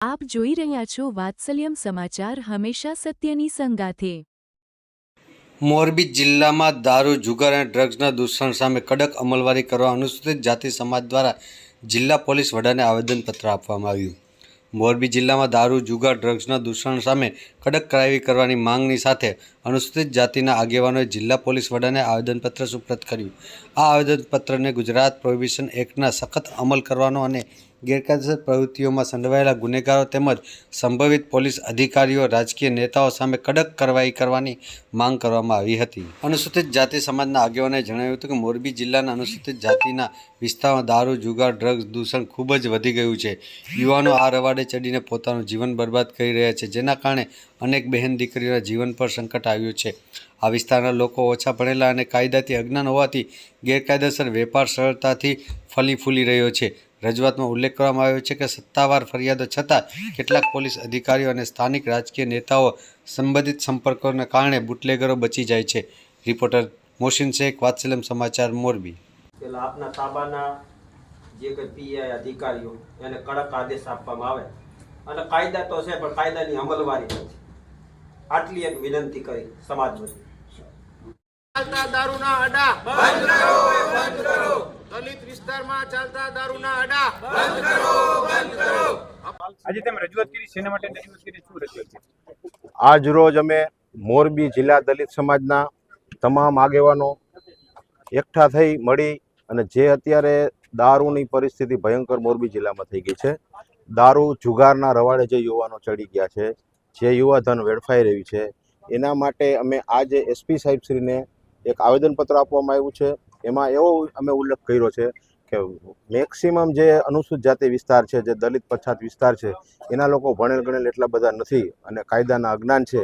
આપ જોઈ રહ્યા છો વાત્સલ્યમ સમાચાર, હંમેશા સત્યની સંગાથે। મોરબી જિલ્લામાં દારૂ, જુગાર અને ડ્રગ્સના દૂષણ સામે કડક અમલવારી કરવા અનુસૂચિત જાતિ સમાજ દ્વારા જિલ્લા પોલીસ વડાને આવેદનપત્ર આપવામાં આવ્યું। મોરબી જિલ્લામાં દારૂ, જુગાર, ડ્રગ્સના દૂષણ સામે કડક કાર્યવાહી કરવાની માંગની સાથે અનુસૂચિત જાતિના આગેવાનોએ જિલ્લા પોલીસ વડાને આવેદનપત્ર સુપ્રત કર્યું। આ આવેદનપત્રને ગુજરાત પ્રોહિબિશન એક્ટના સખત અમલ કરવાનો અને ગેરકાયદેસર પ્રવૃત્તિઓમાં સંડોવાયેલા ગુનેગારો તેમજ સંભવિત પોલીસ અધિકારીઓ, રાજકીય નેતાઓ સામે કડક કાર્યવાહી કરવાની માંગ કરવામાં આવી હતી। અનુસૂચિત જાતિ સમાજના આગેવાનોએ જણાવ્યું હતું કે મોરબી જિલ્લાના અનુસૂચિત જાતિના વિસ્તારમાં દારૂ, જુગાર, ડ્રગ્સ દૂષણ ખૂબ જ વધી ગયું છે। યુવાનો આ રવાડે ચડીને પોતાનું જીવન બરબાદ કરી રહ્યા છે, જેના કારણે અનેક બહેન દીકરીઓના જીવન પર સંકટ આવ્યું છે। આ વિસ્તારના લોકો ઓછા ભણેલા અને કાયદાથી અજ્ઞાન હોવાથી ગેરકાયદેસર વેપાર સરળતાથી ફલી ફૂલી રહ્યો છે। રજૂઆતમાં ઉલ્લેખ કરવામાં આવ્યો છે કે સત્તાવાર ફરિયાદો છતાં કેટલાક પોલીસ અધિકારીઓ અને સ્થાનિક રાજકીય નેતાઓ સંબંધિત સંપર્કોને કારણે બુટલેગરો બચી જાય છે। રિપોર્ટર મોહસિન શેખ, વાત્સલ્યમ સમાચાર, મોરબી। પેલા આપના તાબાના જે કંઈ પીઆઈ અધિકારીઓ એને કડક આદેશ આપવામાં આવે અને કાયદા તો છે પણ કાયદાની અમલવારી નથી, આટલી એક વિનંતી કરી સમાજ વતી। ચાલતા દારૂના અડા બંધ કરો, બંધ કરો। દલિત વિસ્તારમાં ચાલતા દારૂના અડા બંધ કરો, બંધ કરો। આજે તમે રજૂઆત કરી, શેના માટે રજૂઆત કરી, શું રજૂઆત છે? આજ રોજ અમે મોરબી જિલ્લા દલિત સમાજના તમામ આગેવાનો એકઠા થઈ મળી અને જે અત્યારે દારૂની પરિસ્થિતિ ભયંકર મોરબી જિલ્લામાં થઈ ગઈ છે, દારૂ જુગારના રવાડે જે યુવાનો ચડી ગયા છે, જે યુવાધન વેડફાઈ રહ્યું છે, એના માટે અમે આજે એસપી સાહેબશ્રીને એક આવેદનપત્ર આપવામાં આવ્યું છે। એમાં એવો અમે ઉલ્લેખ કર્યો છે કે મેક્સિમમ જે અનુસૂચિત જાતિ વિસ્તાર છે, જે દલિત પછાત વિસ્તાર છે, એના લોકો ભણેલ ગણેલ એટલા બધા નથી અને કાયદાના અજ્ઞાન છે,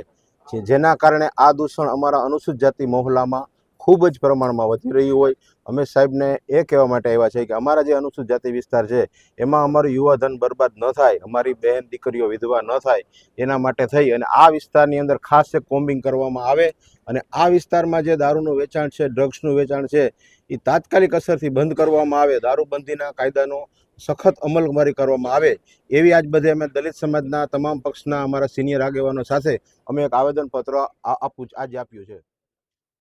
જેના કારણે આ દૂષણ અમારા અનુસૂચિત જાતિ મહોલ્લામાં ખૂબ જ પ્રમાણમાં વધી રહ્યું હોય। અમે સાહેબને એ કહેવા માટે આવ્યા છે કે અમારા જે અનુસૂચિત જાતિ વિસ્તાર છે એમાં અમારું યુવાધન બરબાદ ન થાય, અમારી બહેન દીકરીઓ વિધવા ન થાય, એના માટે થઈ અને આ વિસ્તારની અંદર ખાસ એક કોમ્બિંગ કરવામાં આવે અને આ વિસ્તારમાં જે દારૂનું વેચાણ છે, ડ્રગ્સનું વેચાણ છે, એ તાત્કાલિક અસરથી બંધ કરવામાં આવે, દારૂબંધીના કાયદાનો સખત અમલવારી કરવામાં આવે, એવી આજ બધે અમે દલિત સમાજના તમામ પક્ષના અમારા સિનિયર આગેવાનો સાથે અમે એક આવેદનપત્ર આજે આપ્યું છે।